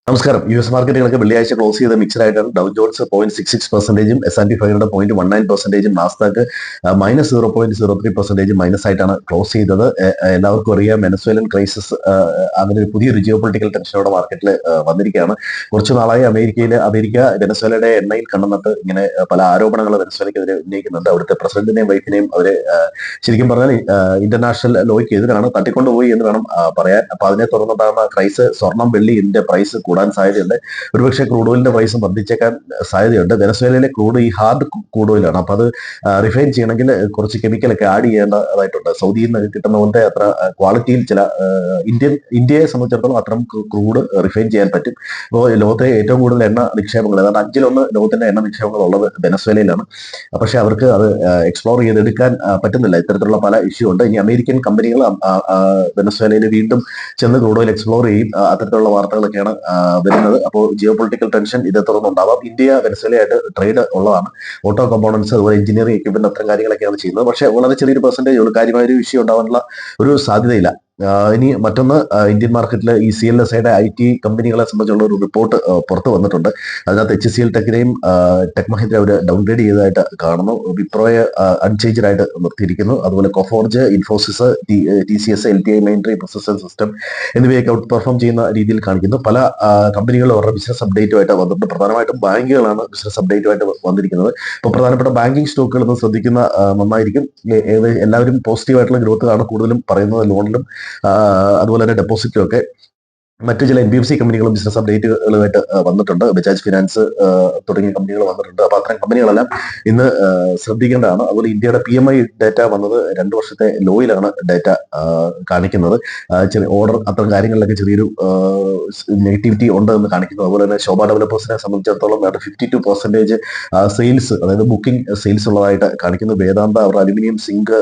നമസ്കാരം. യു.എസ് മാർക്കറ്റുകളൊക്കെ വെള്ളിയാഴ്ച ക്ലോസ് ചെയ്ത മിക്സഡ് ആയിട്ടാണ്. ഡൗ ജോൺസ് 0.66%, S&P 500 0.19%, നാസ്ഡാക്ക് -0.03% മൈനസ് ആയിട്ടാണ് ക്ലോസ് ചെയ്തത്. എല്ലാവർക്കും അറിയാം വെനസ്വേലൻ ക്രൈസിസ്, അങ്ങനെ ഒരു പുതിയൊരു ജിയോ പൊളിറ്റിക്കൽ ടെൻഷനോടെ മാർക്കറ്റിൽ വന്നിരിക്കുകയാണ്. കുറച്ചു നാളായി അമേരിക്ക വെനസ്വേലയുടെ എണ്ണയിൽ കണ്ടെന്നിട്ട് ഇങ്ങനെ പല ആരോപണങ്ങൾ വെനസ്വേലയ്ക്കെതിരെ ഉന്നയിക്കുന്നുണ്ട്. അവിടുത്തെ പ്രസിഡന്റിനെയും വൈഫിനെയും അവരെ ശരിക്കും പറഞ്ഞാൽ ഇന്റർനാഷണൽ ലോയ്ക്ക് എതിരാണ്, തട്ടിക്കൊണ്ടുപോയി എന്ന് വേണം പറയാൻ. അപ്പൊ അതിനെ തുടർന്നുണ്ടാകുന്ന ക്രൈസ്, സ്വർണം വെള്ളിന്റെ പ്രൈസ് കൂടാൻ സാധ്യതയുണ്ട്. ഒരുപക്ഷെ ക്രൂഡ് ഓയിലിന്റെ പ്രൈസും വർദ്ധിച്ചേക്കാൻ സാധ്യതയുണ്ട്. വെനസ്വേലയിലെ ക്രൂഡ് ഈ ഹാർഡ് ക്രൂഡ് ഓയിലാണ്. അപ്പൊ അത് റിഫൈൻ ചെയ്യണമെങ്കിൽ കുറച്ച് കെമിക്കലൊക്കെ ആഡ് ചെയ്യേണ്ടതായിട്ടുണ്ട്. സൗദിയിൽ നിന്ന് കിട്ടുന്ന പോലത്തെ അത്ര ക്വാളിറ്റിയിൽ ചില ഇന്ത്യയെ സംബന്ധിച്ചിടത്തോളം അത്തരം ക്രൂഡ് റിഫൈൻ ചെയ്യാൻ പറ്റും. ഇപ്പോൾ ലോകത്തെ ഏറ്റവും കൂടുതൽ എണ്ണ നിക്ഷേപങ്ങൾ, അതായത് 5-1 ലോകത്തിന്റെ എണ്ണ നിക്ഷേപങ്ങൾ ഉള്ളത് വെനസ്വേലയിലാണ്. പക്ഷെ അവർക്ക് അത് എക്സ്പ്ലോർ ചെയ്തെടുക്കാൻ പറ്റുന്നില്ല. ഇത്തരത്തിലുള്ള പല ഇഷ്യൂ ഉണ്ട്. ഇനി അമേരിക്കൻ കമ്പനികൾ വെനസ്വേലയിൽ വീണ്ടും ചെന്ന് ക്രൂഡ് ഓയിൽ എക്സ്പ്ലോർ ചെയ്യും. അത്തരത്തിലുള്ള വാർത്തകളൊക്കെയാണ് വരുന്നത്. അപ്പോൾ ജിയോ പൊളിറ്റിക്കൽ ടെൻഷൻ ഇതേ തുടർന്നുണ്ടാവാം. ഇന്ത്യ വെനസ്വേലയായിട്ട് ട്രേഡ് ഉള്ളതാണ്. ഓട്ടോ കമ്പോണൻസ്, അതുപോലെ എഞ്ചിനീയറിംഗ് എക്യുപ്മെന്റ്, അത്തരം കാര്യങ്ങളൊക്കെയാണ് ചെയ്യുന്നത്. പക്ഷേ വളരെ ചെറിയൊരു പെർസെന്റേജ് ഉള്ളൂ. കാര്യമായൊരു ഇഷ്യൂ ഉണ്ടാവാനുള്ള ഒരു സാധ്യതയില്ല. ഇനി മറ്റൊന്ന്, ഇന്ത്യൻ മാർക്കറ്റിൽ ഈ CLSIയുടെ IT കമ്പനികളെ സംബന്ധിച്ചുള്ള ഒരു റിപ്പോർട്ട് പുറത്തു വന്നിട്ടുണ്ട്. അതിനകത്ത് HCL ടെക്കിനെയും ടെക് മഹീന്ദ്ര അവർ ഡൗൺഗ്രേഡ് ചെയ്തതായിട്ട് കാണുന്നു. വിപ്രോയെ അൺചേഞ്ച്ഡ് ആയിട്ട് നിർത്തിയിരിക്കുന്നു. അതുപോലെ Coforge, Infosys, TCS, LTI, Mindtree, processor system എന്നിവയൊക്കെ ഔട്ട് പെർഫോം ചെയ്യുന്ന രീതിയിൽ കാണിക്കുന്നു. പല കമ്പനികളും അവരുടെ ബിസിനസ് അപ്ഡേറ്റുമായിട്ട് വന്നിട്ടുണ്ട്. പ്രധാനമായിട്ടും ബാങ്കുകളാണ് ബിസിനസ് അപ്ഡേറ്റുമായിട്ട് വന്നിരിക്കുന്നത്. ഇപ്പോൾ പ്രധാനപ്പെട്ട ബാങ്കിങ് സ്റ്റോക്കുകൾ ഒന്ന് ശ്രദ്ധിക്കുന്ന നന്നായിരിക്കും. എല്ലാവരും പോസിറ്റീവായിട്ടുള്ള ഗ്രോത്ത് ആണ് കൂടുതലും പറയുന്നത്, ലോണിലും അതുപോലെ തന്നെ ഡെപ്പോസിറ്റും ഒക്കെ. മറ്റു ചില NBFC കമ്പനികളും ബിസിനസ് അപ്ഡേറ്റുകളുമായിട്ട് വന്നിട്ടുണ്ട്. ബജാജ് ഫിനാൻസ് തുടങ്ങിയ കമ്പനികൾ വന്നിട്ടുണ്ട്. അപ്പൊ അത്തരം കമ്പനികളെല്ലാം ഇന്ന് ശ്രദ്ധിക്കേണ്ടതാണ്. അതുപോലെ ഇന്ത്യയുടെ PMI ഡേറ്റ വന്നത് 2 വർഷത്തെ ലോയിലാണ് ഡേറ്റ കാണിക്കുന്നത്. ചെറിയ ഓർഡർ, അത്തരം കാര്യങ്ങളിലൊക്കെ ചെറിയൊരു നെഗറ്റിവിറ്റി ഉണ്ട് എന്ന് കാണിക്കുന്നു. അതുപോലെ തന്നെ ശോഭ ഡെവലപ്പേഴ്സിനെ സംബന്ധിച്ചിടത്തോളം 52% സെയിൽസ്, അതായത് ബുക്കിംഗ് സെയിൽസ് ഉള്ളതായിട്ട് കാണിക്കുന്നു. വേദാന്ത അവർ അലുമിനിയം, സിങ്ക്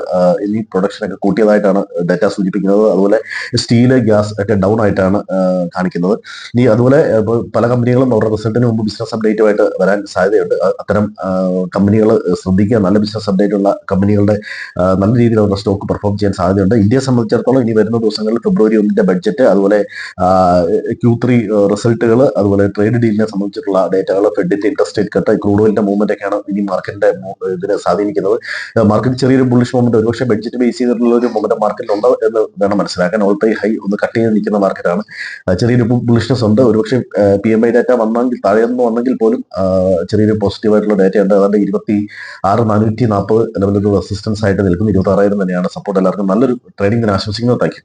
എന്നീ പ്രൊഡക്ഷനൊക്കെ കൂട്ടിയതായിട്ടാണ് ഡേറ്റ സൂചിപ്പിക്കുന്നത്. അതുപോലെ സ്റ്റീല്, ഗ്യാസ് ഒക്കെ ഡൗൺ ആയിട്ടാണ് കാണിക്കുന്നത്. ഇനി അതുപോലെ പല കമ്പനികളും അവരുടെ റിസൾട്ടിന് മുമ്പ് ബിസിനസ് അപ്ഡേറ്റുമായിട്ട് വരാൻ സാധ്യതയുണ്ട്. അത്തരം കമ്പനികൾ ശ്രദ്ധിക്കുക. നല്ല ബിസിനസ് അപ്ഡേറ്റ് ഉള്ള കമ്പനികളുടെ നല്ല രീതിയിൽ അവരുടെ സ്റ്റോക്ക് പെർഫോം ചെയ്യാൻ സാധ്യതയുണ്ട്. ഇന്ത്യയെ സംബന്ധിച്ചിടത്തോളം ഇനി വരുന്ന ദിവസങ്ങളിൽ ഫെബ്രുവരി 1 ബഡ്ജറ്റ്, അതുപോലെ Q3 റിസൾട്ടുകൾ, അതുപോലെ ട്രേഡ് ഡീലിനെ സംബന്ധിച്ചിട്ടുള്ള ഡേറ്റകൾ, ഫെഡിന്റെ ഇൻട്രസ്റ്റ് റേറ്റ് കട്ട്, ക്രൂഡ് ഓയിലിന്റെ മൂവ്മെന്റ് ഒക്കെയാണ് ഇനി മാർക്കറ്റിന്റെ ഇതിനെ സ്വാധീനിക്കുന്നത്. മാർക്കറ്റ് ചെറിയൊരു ബുള്ളിഷ് മൂവ്മെന്റ്, ഒരുപക്ഷെ ബഡ്ജറ്റ് ബേസ് ചെയ്തിട്ടുള്ള ഒരു മൂവ്മെന്റ് മാർക്കറ്റിൽ ഉണ്ട് എന്ന് വേണം മനസ്സിലാക്കാൻ. ഓൾ ടൈം ഹൈ ഒന്ന് കട്ട് ചെയ്ത് നിൽക്കുന്ന മാർക്കറ്റാണ്. ചെറിയൊരു ബുള്ളിഷ്നെസ് ഉണ്ട്. ഒരുപക്ഷെ PMI ഡാറ്റ താഴെയൊന്നും വന്നെങ്കിൽ പോലും ചെറിയൊരു പോസിറ്റീവായിട്ടുള്ള ഡാറ്റ ഉണ്ട്. അതുകൊണ്ട് 26,440 ലെവലൊരു റെസിസ്റ്റൻസ് ആയിട്ട് നിൽക്കുന്നു. 26,000 തന്നെയാണ് സപ്പോർട്ട്. എല്ലാവർക്കും നല്ലൊരു ട്രേഡിംഗ് ആശംസിക്കുന്നത്. Thank you.